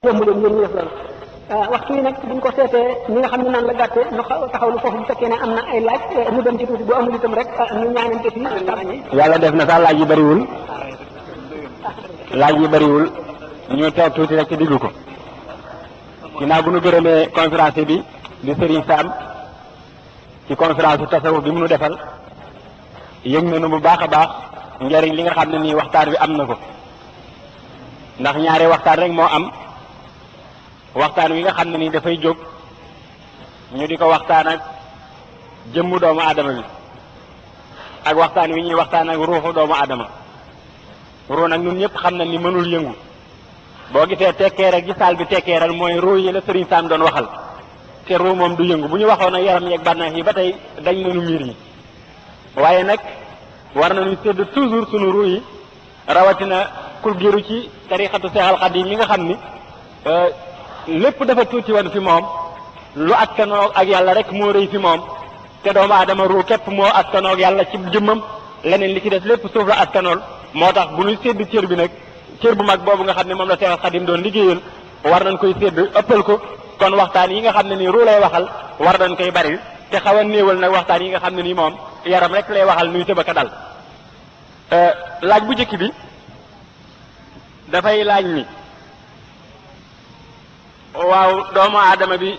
yomb leen yéen ñu def loolu waxtu yi nag buñ ko seetee ñi nga xam ne naan la gàtte ñu taxaw lu foofu bu fekkee ne am na ay laaj ñu dem ci tuuti bu amul itam rek ñu ñaanante fii yàlla def na sax laaj yi bëriwul ñu toog tuuti rek ci diglu ko ginnaaw bu ñu gërëmee conférence bi di Serigne Sam ci conférence tasawuf bi mu nu defal yëg nañu bu baax a baax njëriñ li nga xam ne nii waxtaan wi am na ko ndax ñaare waxtaan rek moo am waxtaan wi nga xam ne nii dafay jóg ñu di ko waxtaan ak jëmmu doomu aadama bi ak waxtaan wi ñuy waxtaan ak ruuxu doomu aadama ruu nag ñun ñëpp xam na ni mënul yëngu boo gisee tekkee rek ci saal bi tekkeeral mooy ruu yi la Serigne Sam doon waxal te ruu moom du yëngu bu ñu waxoon ak yaram yeeg bànneex yi ba tey dañ nañu miir yi waaye nag war nañu sédd toujours sunu ruu yi rawatina kul giru ci tariqatu Seexal Xadiim mi nga xam ni lépp dafa tuuti woon fi moom lu askanoo ak yàlla rek moo rëy fi moom te doomu aadama ruu képp moo askanoo ak yàlla ci jëmmam leneen li ci des lépp suuf la askanool moo tax bu ñuy sédd cër bi nag cër bu mag boobu nga xam ne moom la Seexal Xadiim doon liggéeyal war nañ koy sédd ëppal ko kon waxtaan yi nga xam ne nii ruu lay waxal war nañ koy bari te xaw a néewal nag waxtaan yi nga xam ne nii moom yaram rek lay waxal nuy tëbaka dal laaj bu njëkk bi dafay laaj ni waaw doomu aadama bi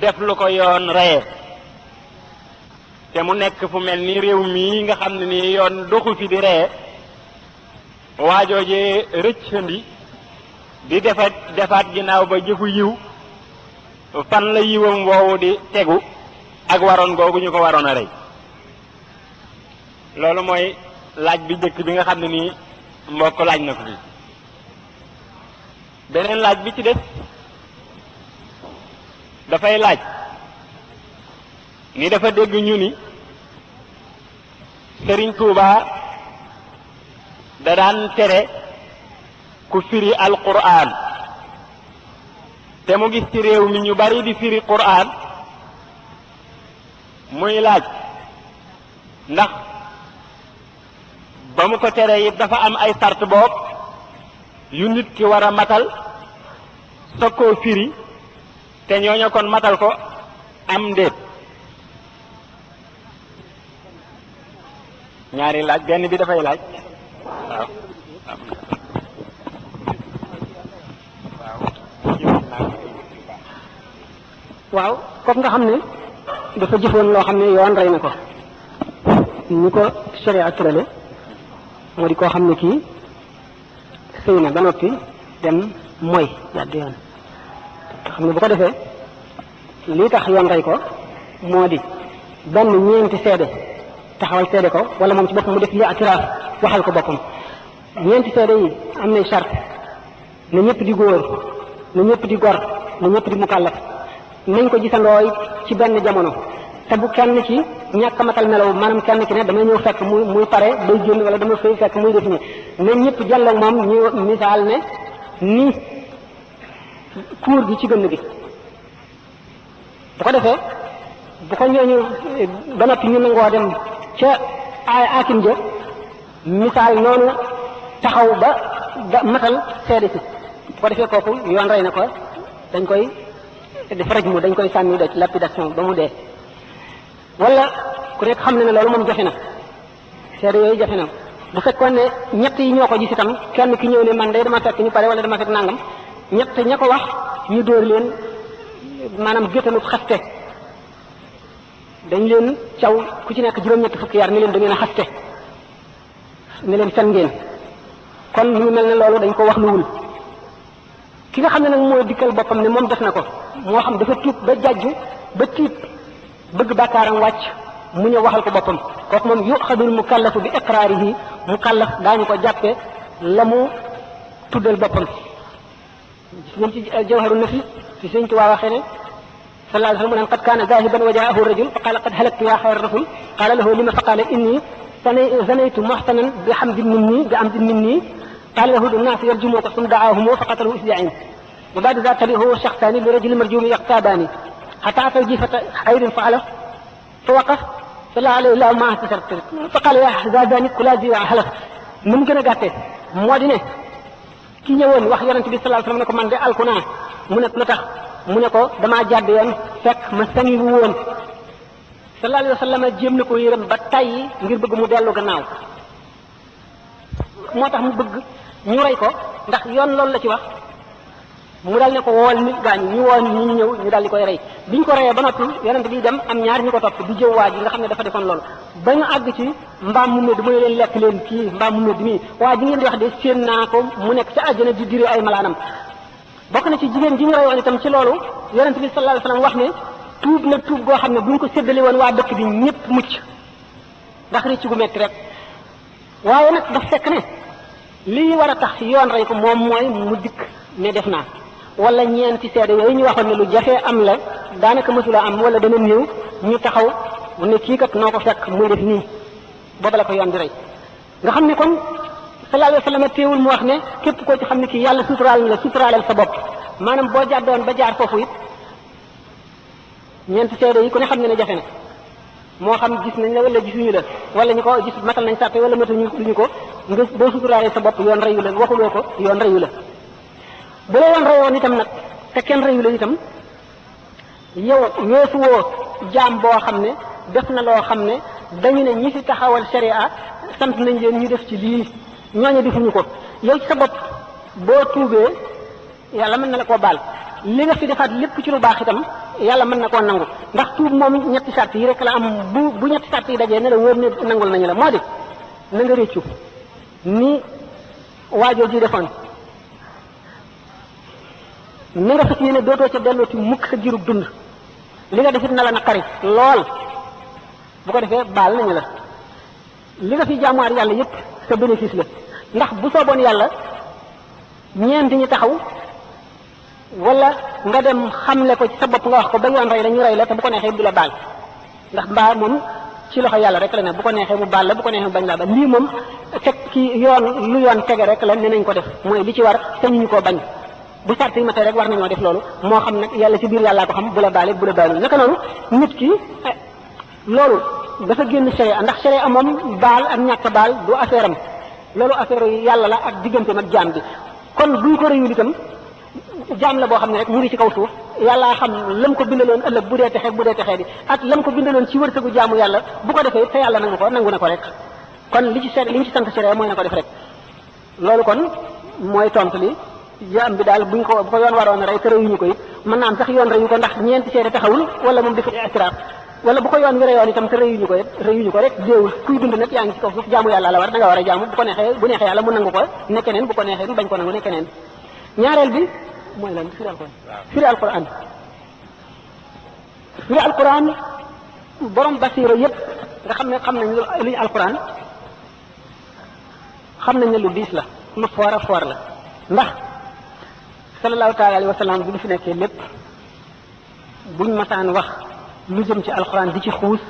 def lu ko yoon reye te mu nekk fu mel ni réew mii nga xam ne nii yoon doxu fi di reye waajoojee rëccandi di defaat ginnaaw ba jëfu yiw fan la yiwam woowu di tegu ak waroon googu ñu ko waroon a rey loolu mooy laaj bi njëkk bi nga xam ne nii mbokk laaj na ko fi beneen laaj bi ci des dafay laaj ni dafa dégg ñu ni Serigne Touba da daan tere ku firi alquran te mu gis ci réew mi ñu bari di firi quran muy laaj ndax ba mu ko tere it dafa am ay sart bopp yu nit ki war a matal soog koo firi te ñooñu kon matal ko am ndéet ñaari laaj benn bi dafay laaj waaw kooku nga xam ne dafa jëfoon loo xam ne yoon rey na ko ni ko sharia tërale moo di koo xam ne kii sëy na ba noppi dem mooy jàdd yoon nga xam ne bu ko defee lii tax yoon rey ko moo di benn ñeenti seede taxawal seede ko wala moom ci boppam mu def li atiraaf waxal ko boppam ñeenti seede yi am nay charte na ñëpp di góor na ñëpp di gor na ñëpp di mukallaf nañ ko gisandooy ci benn jamono te bu kenn ci ñàkk matal melaw maanaam kenn ki ne damay ñëw fekk muy pare day génn wala dama fay fekk muy def ni na ñëpp jàlloog moom ñu misaal ne ni kuur gi ci gënn gi bu ko defee bu ko ñooñu ba noppi ñu nangoo dem ca akim ja misaal noonu taxaw ba matal seede si bu ko defee kooku yoon rey na ko dañ koy def raj mu dañ koy sànni doj lapidation ba mu dee wala ku nekk xam ne ne loolu moom jafe na seede yooyu jafe na bu fekkoon ne ñett yi ñoo ko gis itam kenn ki ñëw ne man day dama fekk ñu pare wala dama fekk nangam ñett ña ko wax ñu dóor leen maanaam géttanub xaste dañ leen caw ku ci nekk juróom-ñett fukki yar ni leen da ngeen a xaste ne leen fen ngeen kon mu ngi mel ne loolu dañ ko wax luwul ki nga xam ne nag moo dikkal boppam ne moom def na ko moo xam dafa tuub ba jàjju ba tiit bëgg bàkkaaram wàcc mu ñëw waxal ko boppam kooku moom yuxadul mukallafu bi iqraarihi mukallaf daañu ko jàppe la mu tuddal boppam gis ngeen ci jawharu nafis ci Sëñ Tuubaa waxee ne sallallahu alayhi wa sallam mu naan qad kaana zaahiban wa jaahu rajul fa qaala qad halaktu yaa xayra rasul qaala lahu lima fa qaala inni zanaytu muhtanan bi hamdin minni bi amdin minni قال له الناس يرجموك ثم دعاهم فقتلوا إسبوعين وبعد ذلك تبعه شخصان لرجل مرجوم يقتابان حتى أتى جيفة عير فعله فوقف فلا عليه الله ما استشرت فقال يا زاداني كلا زي حلف من gën a gàtte moo di ne ki ñëwoon wax yonent bi sallallahu alayhi wasallam ne ko man de alku naa mu ne lu tax mu ne ko damaa jàdd yoon fekk ma sangiwu woon sallallahu alayhi wasallam jéem na ko yërëm ba tàyyi ngir bëgg mu dellu gannaaw moo tax mu bëgg ñu rey ko ndax yoon loolu la ci wax mu dal ne ko wool nit gaañ ñu woon ñu ñëw ñu dal di koy rey biñ ko reyee ba noppi yonent bi dem am ñaar ñu ko topp di jëw waa ji nga xam ne dafa defoon loolu ba ñu àgg ci mbaam mu medd mu ne leen lekk leen kii mbaam mu medd mii waa ji ngeen di wax de séen naa ko mu nekk ca àjjana di diri ay malaanam bokk na ci jigéen ji ñu reyoon itam ci loolu yonent bi sallallahu alayhi wasallam wax ne tuub na tuub goo xam ne bu ñu ko séddale woon waa dëkk bi ñëpp mucc ndax rëcc gu metti rek waaye nag daf fekk ne lii war a tax yoon rey ko moom mooy mu dikk ne def naa wala ñeenti seede yooyu ñu waxoon ne lu jafee am la daanaka mësula am wala dana néew ñu taxaw ne kii kat noo ko fekk muy def nii booba la ko yoon di rey nga xam ne kon sallallahu alayhi wasallam teewul mu wax ne képp koo ci xam ne kii yàlla suturaal na la suturaalal sa bopp maanaam boo jàddoon ba jaar foofu it ñeenti seede yi ku ne xam ne jafe na moo xam gis nañ la wala gisuñu la wala ñu ko gis matal nañ sàppe wala mataluñu ko nga boo suturaalee sa bopp yoon reyu la waxuloo ko yoon reyu la bu la yoon reyoon itam nag te kenn reyu la itam yow weesu woo jaam boo xam ne def na loo xam ne dañu ne ñi fi taxawal sharia sant nañ leen ñu def ci lii ñooñu defuñu ko yow ci sa bopp boo tuubee yàlla mën na la koo baal li nga fi defaat lépp ci lu baax itam yàlla mën na koo nangu ndax tuub moom ñetti sart yi rek la am bu ñetti sart yi dajee ne la wóor ne nangul nañu la moo di na nga réccu ni waajoo ji defoon na nga fas yéene dootoo ca delloo ci mukk sa girub dund li nga defit na la naqari lool bu ko defee baal nañu la li nga fi jaamuwaat yàlla yépp sa bénéfice la ndax bu sooboon yàlla ñeenti ñi taxaw wala nga dem xamle ko ci sa bopp nga wax ko ba yoon rey la ñu rey la te bu ko neexee du la baal ndax mbaa moom ci loxo yàlla rek la ne bu ko neexee mu baal la bu ko neexee mu bañ laa baal lii moom teg ki yoon lu yoon tege rek la ne nañ ko def mooy li ci war sañuñu koo bañ bu sart yi matee rek war nañoo def loolu moo xam nag yàlla ci biir yàllaa ko xam bu la baalee bu la baalul naka noonu nit ki loolu dafa génn sharia ndax sharia moom baal ak ñàkk baal du affaire am loolu affaire yàlla la ak digganteem ak jaam bi kon buñ ko rëyul itam jaam la boo xam ne rek mu ngi ci kaw suuf yàllaa xam lam ko bindaloon ëllëg bu dee texee di ak lam ko bindaloon ci wërsëgu jaamu yàlla bu ko defee te yàlla nangu na ko rek kon li ci ci sant sharia mooy na ko def rek loolu kon mooy tontu li jaam bi daal bu ko yoon waroon a rey te rëyuñu ko it mën naa am sax yoon rëyu ko ndax ñeenti seede taxawul wala moom dafa istiraaf wala bu ko yoon wi reyoon itam te rëyuñu ko rek déewul kuy dund nag yaa ngi ci kaw suuf jaamu yàlla la war da nga war a jaamu bu ko neexee bu neexee yàlla mu nangu ko ne keneen bu ko neexee mu bañ ko nangu ne keneen ñaareel bi mooy lan firi alquran firi alquran borom basiira yépp nga xam nañ luy alquran xam nañ ne lu diis la lu foor a foor la ndax sallallahu taala alayhi wa sallam bi ñu fi nekkee lépp buñ masaan wax lu jëm ci alxuraan di ci xuus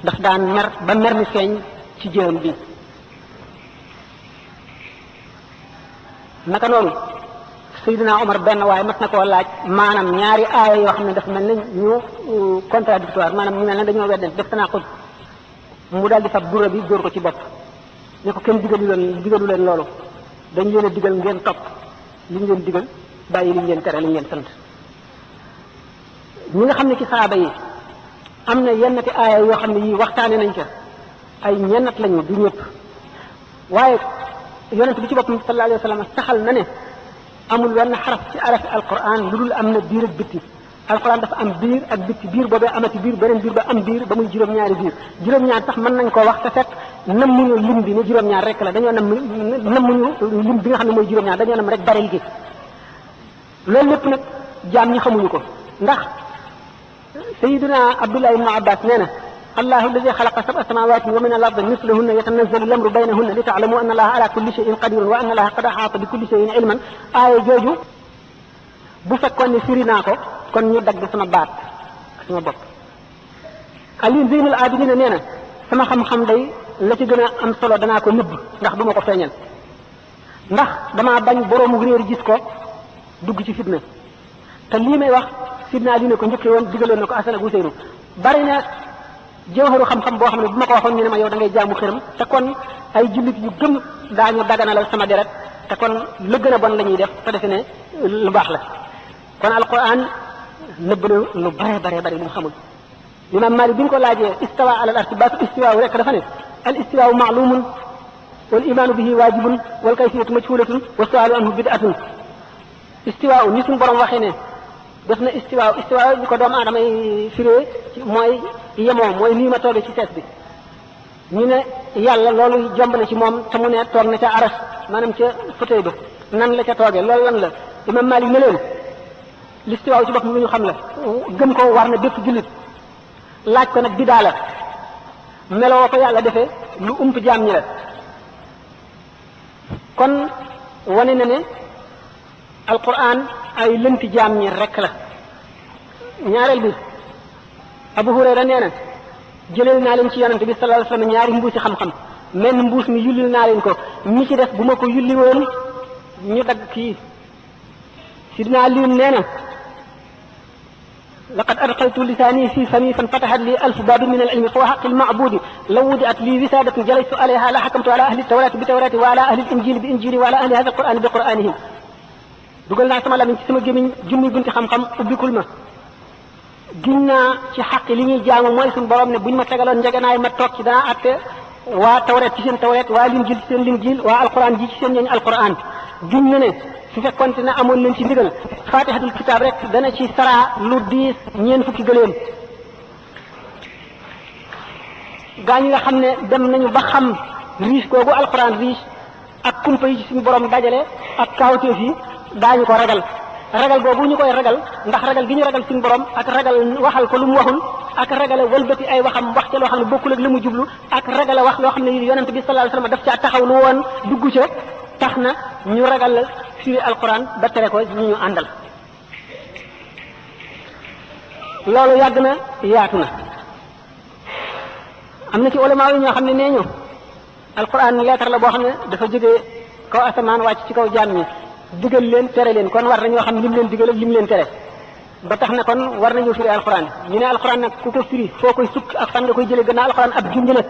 daf daan mer ba mer mi feeñ ci jëm bi naka noonu Seydina Omar benn waaye mat na koo laaj maanaam ñaari aaya yoo xam ne dafa mel ne ñu contradictoire maanaam ñu mel ne dañoo weddante def tanaqud mu daal di fab dura bi dóor ko ci bopp ne ko kenn digalu leen loolu dañ leen a digal ngeen topp li ñu leen digal bàyyi li ñu leen tere li ñu leen sant ñi nga xam ne ci saaba yi am na yennati aaya yoo xam ne yii waxtaane nañ ca ay ñennat lañu du ñëpp waaye yonent bi ci boppam sallallahu alayhi wa sallam saxal na ne amul wenn xaraf ci arafi alquran lu dul am na biir ak bitti alquran dafa am biir ak bitti biir boobee amati biir beneen biir ba am biir ba muy juróom-ñaari biir juróom-ñaar sax mën nañ koo wax te fekk nammuñu lim bi ne juróom-ñaar rek la dañoo nammuñu lim bi nga xam ne mooy juróom-ñaar dañoo nam rek baril gi loolu lépp nag jaam ñi xamuñu ko ndax sayiduna abdullah ibnu abbas nee na allahu alladi xalaqa sab'a samawati wa min al-ardi mislahunna yatanazzalu al-amru baynahunna li ta'lamu anna allaha ala kulli shay'in qadirun wa anna allaha qad ahata bi kulli shay'in ilman aaya jooju bu fekkoon ne firi naa ko kon ñu dagg sama baat sama bopp Ali Zeynul Abidina nee na sama xam-xam day la ci gën a am solo danaa ko nëbb ndax du ma ko feeñal ndax damaa bañ boroomu réer gis ko dugg ci fitna te lii may wax sidna Ali ne ko njëkkee woon digaloon na ko Asan ak Useynu bari na jawharu xam-xam boo xam ne bu ma ko waxoon ñu ne ma yow da ngay jaamu xërëm te kon ay jullit yu gëm daañu daganalal sama deret te kon la gën a bon la ñuy def te defe ne lu baax la kon alquran nëbb na lu bare lu mu xamul imam Malik bi ñu ko laajee istawa ala al arsi baatu istiwaaw rek dafa ne al istiwaaw maalumun wal imaanu bihi waajibun wal kayfiyatu majhulatun wa sualu anhu bid'atun istiwaaw ni suñu borom waxee ne def na istiwaaw bi ko doomu aadama yi firee mooy yemoo mooy nii ma toogee ci sees bi ñu ne yàlla loolu jomb na ci moom te mu ne toog na ca aras maanaam ca fauteuil ba nan la ca toogee loolu lan la imam Malik ne leen l'istiwaaw ci boppam lu ñu xam la gëm ko war na bépp jullit laaj ko nag bidaa la meloo ko yàlla defee lu ump jaam ñi la kon wane na ne alquran ay lënti jaam ñi rek la ñaareel bi Abu Hurayra nee na jëleel naa leen ci yonante bi sallallahu alayhi wasallam ñaari mbuusi xam-xam menn mbuus mi yullil naa leen ko ñi ci def bu ma ko yulli woon ñu dagg kii sidina Aliyun nee na laqad adxaltu lisaani fi fami fanfatahat li alfu baabin min al-ilmi fa haqqi al-ma'budi law wudi'at li wisadatun jalaytu alayha la hakamtu ala ahli at-tawrati bi tawrati wa ala ahli al-injili bi injili wa ala ahli hadha al-qur'ani bi qur'anihim dugal naa sama lamiñ ci sama gémmiñ junni bunti xam-xam ubbikul ma giñ naa ci xaq li ñuy jaamu mooy suñu borom ne buñ ma tegaloon njeganaay ma toog ci danaa atte waa tawret ci seen tawret waa linjil ci seen linjil waa alquran ji ci seen ñooñu alquran giñ na ne su fekkoon ne amoon nañ ci ndigal fatihatul kitaab rek dana ci saraa lu diis ñeen fukki gëléem gaañu nga xam ne dem nañu ba xam riche googu alquran riche ak kumpa yi ci suñu borom dajale ak kaawteef yi daañu ko ragal googu ñu koy ragal ndax ragal gi ñu ragal suñu borom ak ragal waxal ko lu mu waxul ak ragale wëlbati ay waxam wax ca loo xam ne bokkul ak la mu jublu ak ragale wax loo xam ne yonent bi sallallahu alayhi wasallam daf caa taxaw lu woon dugg ca tax na ñu ragal firi alquran ba tere ko ñu àndal loolu yàgg na yaatu na am na ci ulama yi ñoo xam ne nee ñu alquran lettre la boo xam ne dafa jógee kaw asamaan wàcc ci kaw jaam ñi digal leen tere leen kon war nañoo xam lim leen digal ak lim leen tere ba tax na kon war nañoo firi alquran ñu ne alquran nag ku ko firi foo koy sukk ak fan nga koy jëlee gannaaw alquran ab junj la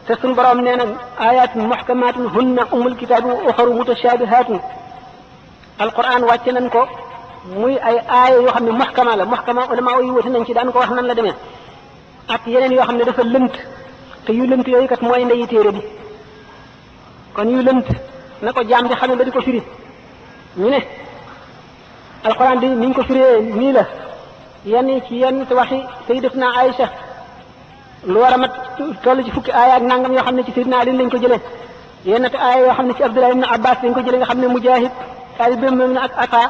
te suñu borom nee na ayatun muhkamatun hunna ummul kitaabi wa uxaru mutashabihatun alquran wàcce nañ ko muy ay aaya yoo xam ne muhkama la muhkama ulama yi wuti nañ ci daan ko wax nan la demee ak yeneen yoo xam ne dafa lënt te yu lënt yooyu kat mooy ndeyi téere bi kon yu lënt na ko jaam di xamee ba di ko firi ñu ne alquran di niñ ko firee nii la yenn ci yenn waxi sayyidatuna Aïcha lu war a mat toll ci fukki aaya ak nangam yoo xam ne ci sayyidina Ali lañ ko jëlee yenn te aaya yoo xam ne ci Abdullah ibn Abbas lañ ko jëlee nga xam ne Mujahid taalibeem na ak Ata